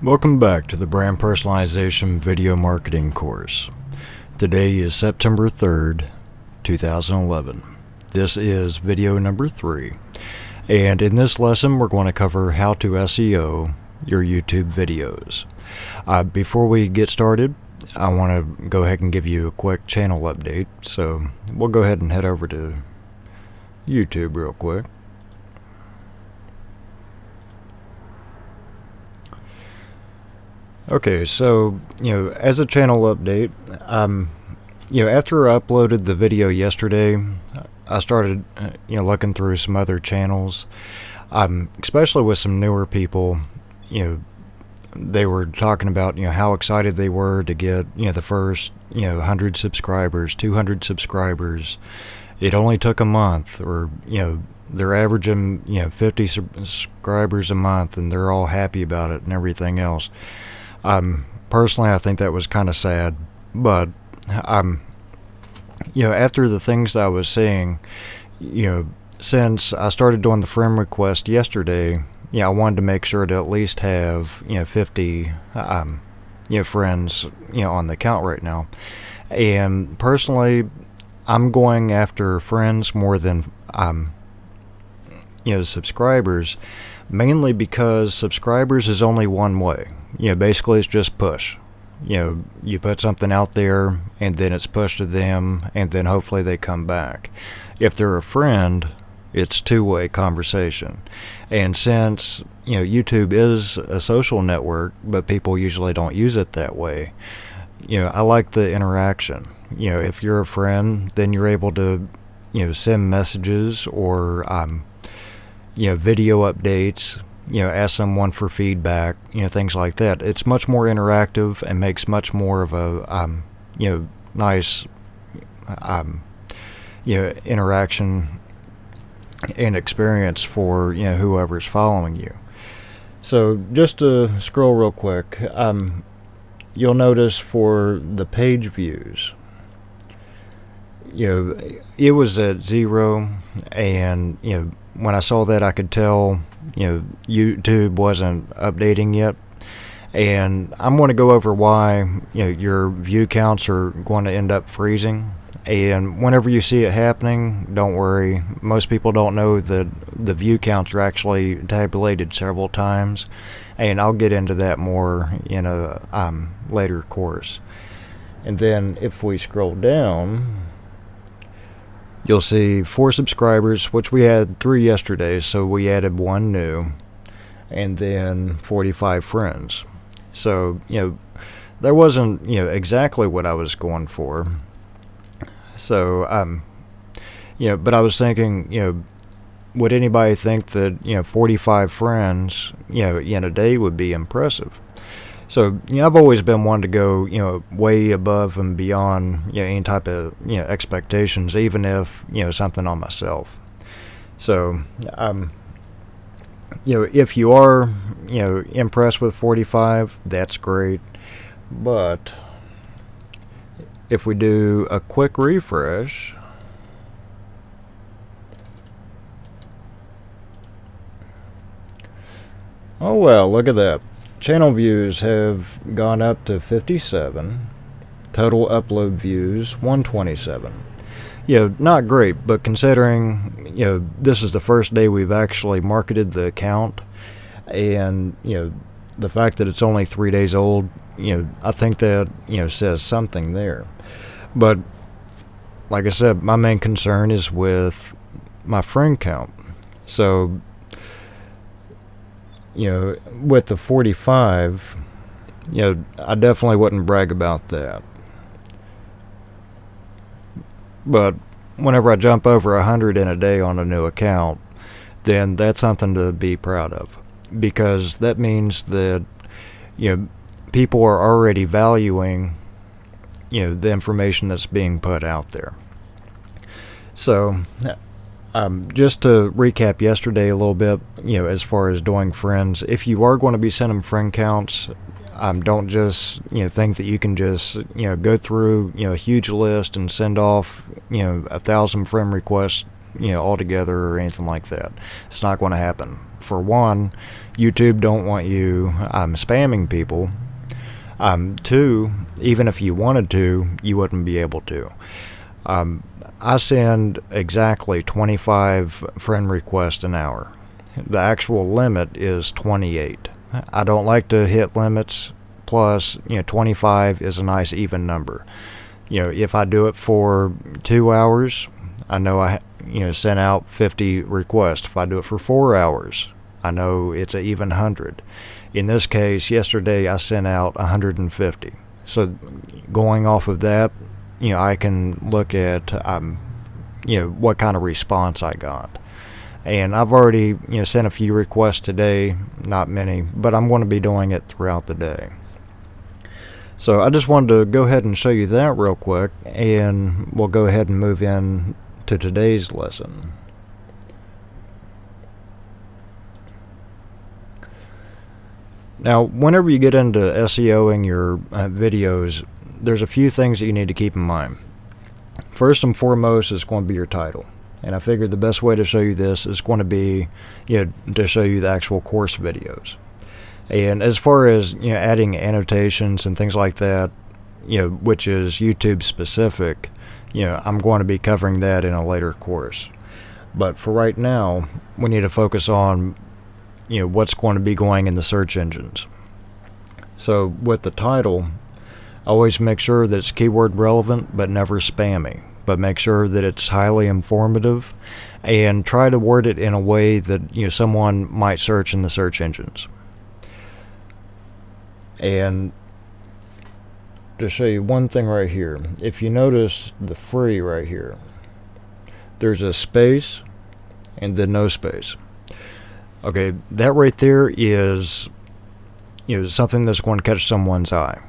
Welcome back to the Brand Personalization Video Marketing course. Today is September 3rd, 2011. This is video number 3. And in this lesson we're going to cover how to SEO your YouTube videos. Before we get started, I want to go ahead and give you a quick channel update. So we'll go ahead and head over to YouTube real quick. Okay, so, as a channel update, after I uploaded the video yesterday, I started, looking through some other channels, especially with some newer people. They were talking about, how excited they were to get, the first, 100 subscribers, 200 subscribers. It only took a month, or, they're averaging, 50 subscribers a month, and they're all happy about it and everything else. Personally, I think that was kind of sad, but, after the things I was seeing, since I started doing the friend request yesterday, I wanted to make sure to at least have, 50, friends, on the account right now. And personally, I'm going after friends more than, subscribers, mainly because subscribers is only one way. Basically it's just push. You put something out there and then it's pushed to them and then hopefully they come back. If they're a friend, it's two-way conversation. And since, YouTube is a social network, but people usually don't use it that way, I like the interaction. If you're a friend, then you're able to, send messages or, video updates, ask someone for feedback, things like that. It's much more interactive and makes much more of a, nice, interaction and experience for, whoever's following you. So just to scroll real quick, you'll notice for the page views, it was at 0, and, when I saw that, I could tell, YouTube wasn't updating yet. And I'm going to go over why, your view counts are going to end up freezing. And whenever you see it happening, don't worry. Most people don't know that the view counts are actually tabulated several times. And I'll get into that more in a later course. And then if we scroll down, you'll see 4 subscribers, which we had 3 yesterday, so we added 1 new, and then 45 friends. So, that wasn't, exactly what I was going for. So, but I was thinking, would anybody think that, 45 friends, in a day would be impressive? So, I've always been one to go, way above and beyond, any type of, expectations, even if, something on myself. So, if you are, impressed with 45, that's great. But if we do a quick refresh, oh well, look at that. Channel views have gone up to 57. Total upload views 127. Not great, but considering this is the first day we've actually marketed the account, and the fact that it's only 3 days old, I think that says something there. But like I said, my main concern is with my friend count. So with the 45, I definitely wouldn't brag about that. But whenever I jump over 100 in a day on a new account, then that's something to be proud of, because that means that people are already valuing the information that's being put out there. So just to recap yesterday a little bit, as far as doing friends, if you are going to be sending friend counts, don't just think that you can just go through a huge list and send off 1,000 friend requests all together or anything like that. It's not going to happen. for one, YouTube don't want you spamming people. Two, even if you wanted to, you wouldn't be able to. I send exactly 25 friend requests an hour. The actual limit is 28. I don't like to hit limits. Plus, 25 is a nice even number. If I do it for 2 hours, I know I sent out 50 requests. If I do it for 4 hours, I know it's an even 100. In this case, yesterday I sent out 150. So going off of that, I can look at what kind of response I got. And I've already sent a few requests today, not many, but I'm going to be doing it throughout the day. So I just wanted to go ahead and show you that real quick, and we'll go ahead and move in to today's lesson. Now, whenever you get into SEOing your videos, there's a few things that you need to keep in mind. First and foremost is going to be your title. And I figured the best way to show you this is going to be, to show you the actual course videos. And as far as, adding annotations and things like that, which is YouTube specific, I'm going to be covering that in a later course. But for right now, we need to focus on, what's going to be going in the search engines. So with the title, always make sure that it's keyword relevant, but never spammy. But make sure that it's highly informative, and try to word it in a way that someone might search in the search engines. And to show you one thing right here, if you notice the free right here, there's a space and then no space. Okay, that right there is something that's going to catch someone's eye.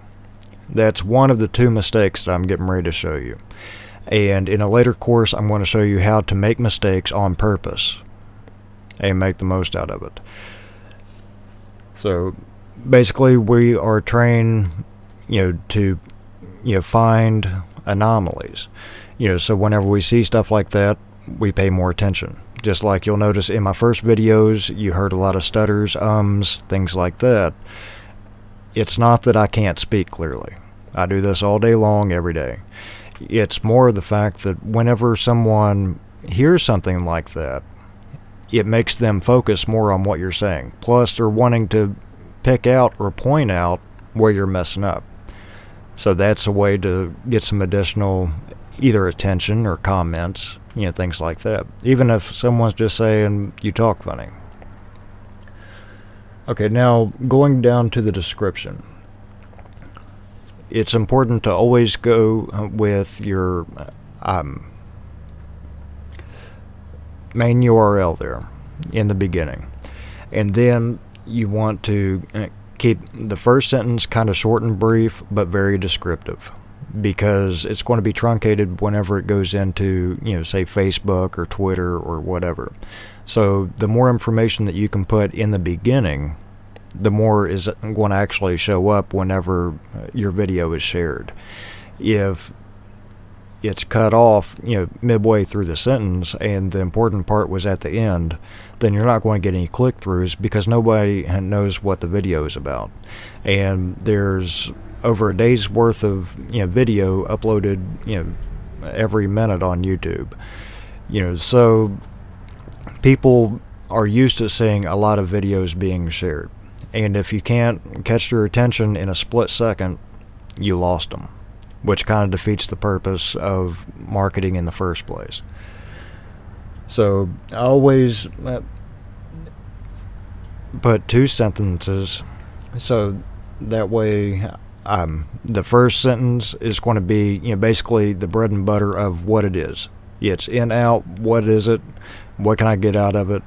That's one of the two mistakes that I'm getting ready to show you. And in a later course, I'm going to show you how to make mistakes on purpose and make the most out of it. So basically, we are trained, to, find anomalies. So whenever we see stuff like that, we pay more attention. Just like you'll notice in my first videos, you heard a lot of stutters, things like that. It's not that I can't speak clearly. I do this all day long, every day. It's more the fact that whenever someone hears something like that, it makes them focus more on what you're saying. Plus, they're wanting to pick out or point out where you're messing up. So that's a way to get some additional either attention or comments, things like that. Even if someone's just saying, you talk funny. Okay, now going down to the description. It's important to always go with your main URL there in the beginning. And then you want to keep the first sentence kind of short and brief, but very descriptive, because it's going to be truncated whenever it goes into, say Facebook or Twitter or whatever. So the more information that you can put in the beginning, the more is going to actually show up whenever your video is shared. If it's cut off, midway through the sentence and the important part was at the end, then you're not going to get any click-throughs because nobody knows what the video is about. And there's over a day's worth of video uploaded every minute on YouTube. So people are used to seeing a lot of videos being shared. And if you can't catch their attention in a split second, you lost them, which kind of defeats the purpose of marketing in the first place. So I always put 2 sentences, so that way the first sentence is going to be basically the bread and butter of what it is. It's in, out, what is it, what can I get out of it,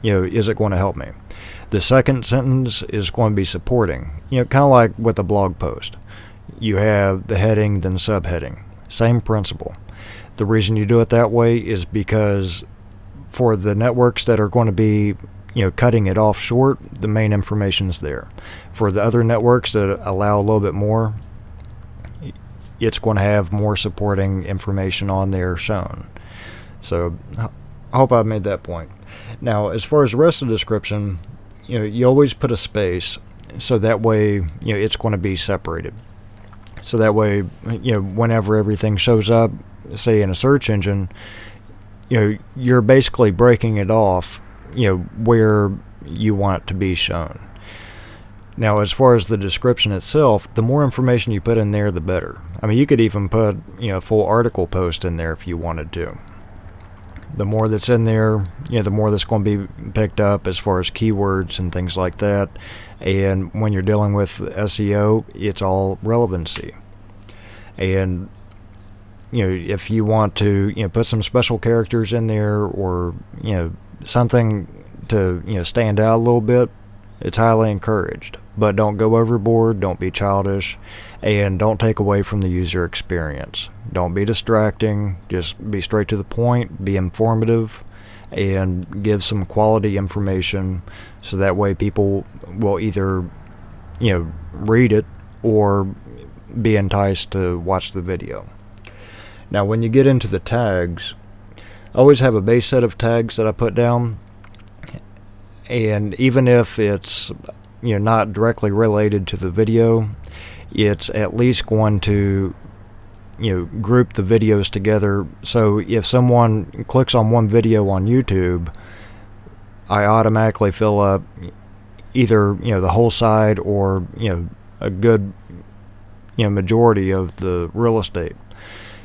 is it going to help me? The second sentence is going to be supporting, kind of like with a blog post. You have the heading, then subheading. Same principle. The reason you do it that way is because for the networks that are going to be, cutting it off short, the main information is there. For the other networks that allow a little bit more, it's going to have more supporting information on there shown. So I hope I've made that point. Now, as far as the rest of the description, you always put a space, so that way it's going to be separated. So that way, whenever everything shows up, say in a search engine, you're basically breaking it off, where you want it to be shown. Now, as far as the description itself, the more information you put in there, the better. I mean, you could even put, a full article post in there if you wanted to. The more that's in there, the more that's going to be picked up as far as keywords and things like that. And when you're dealing with SEO, it's all relevancy. And if you want to put some special characters in there, or something to stand out a little bit, it's highly encouraged. But don't go overboard, don't be childish, and don't take away from the user experience. Don't be distracting, just be straight to the point, be informative, and give some quality information, so that way people will either read it or be enticed to watch the video. Now, when you get into the tags, I always have a base set of tags that I put down, and even if it's not directly related to the video, it's at least going to group the videos together. So if someone clicks on one video on YouTube, I automatically fill up either the whole side, or a good majority of the real estate.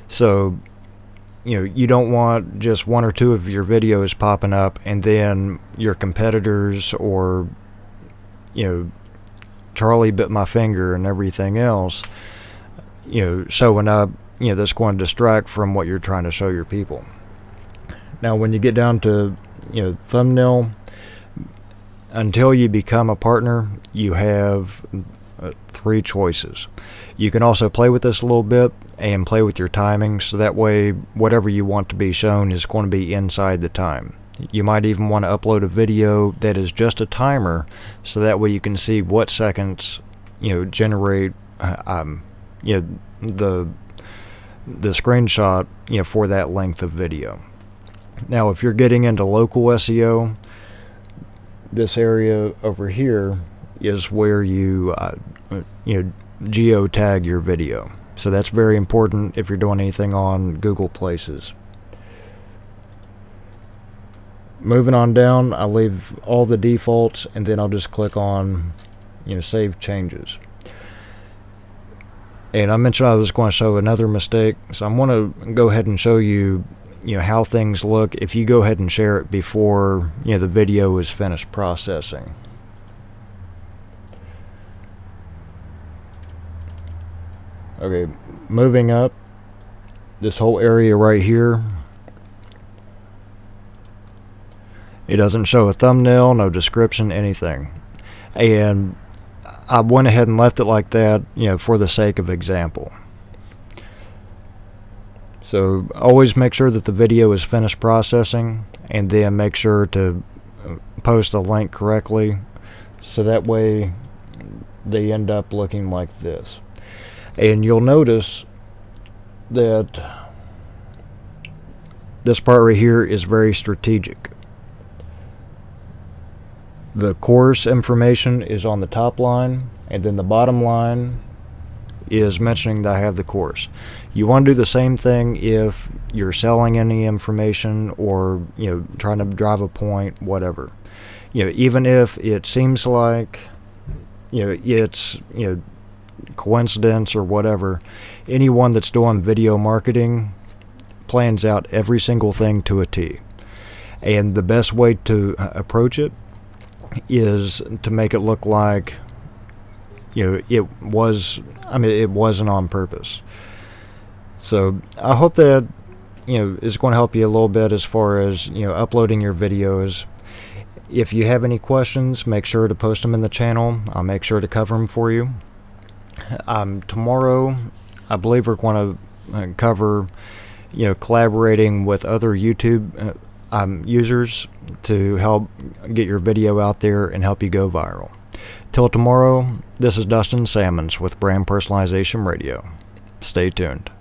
So you don't want just one or two of your videos popping up, and then your competitors, or Charlie bit my finger and everything else showing up, that's going to distract from what you're trying to show your people. Now, when you get down to thumbnail, until you become a partner, you have 3 choices. You can also play with this a little bit and play with your timing, so that way whatever you want to be shown is going to be inside the time. You might even want to upload a video that is just a timer, so that way you can see what seconds generate the screenshot for that length of video. Now, if you're getting into local SEO, this area over here is where you geotag your video. So that's very important if you're doing anything on Google Places. Moving on down, I'll leave all the defaults, and then I'll just click on save changes. And I mentioned I was going to show another mistake, so I'm going to go ahead and show you how things look if you go ahead and share it before the video is finished processing. Okay, moving up, this whole area right here, it doesn't show a thumbnail, no description, anything. And I went ahead and left it like that, for the sake of example. So always make sure that the video is finished processing, and then make sure to post a link correctly, so that way they end up looking like this. And you'll notice that this part right here is very strategic. The course information is on the top line, and then the bottom line is mentioning that I have the course. You want to do the same thing if you're selling any information, or trying to drive a point, whatever. Even if it seems like it's coincidence or whatever, anyone that's doing video marketing plans out every single thing to a T. And the best way to approach it is to make it look like it wasn't on purpose. So I hope that is going to help you a little bit as far as uploading your videos. If you have any questions, make sure to post them in the channel. I'll make sure to cover them for you. Tomorrow, I believe we're going to cover collaborating with other YouTube users to help get your video out there and help you go viral. Till tomorrow, this is Dustin Salmons with Brand Personalization Radio. Stay tuned.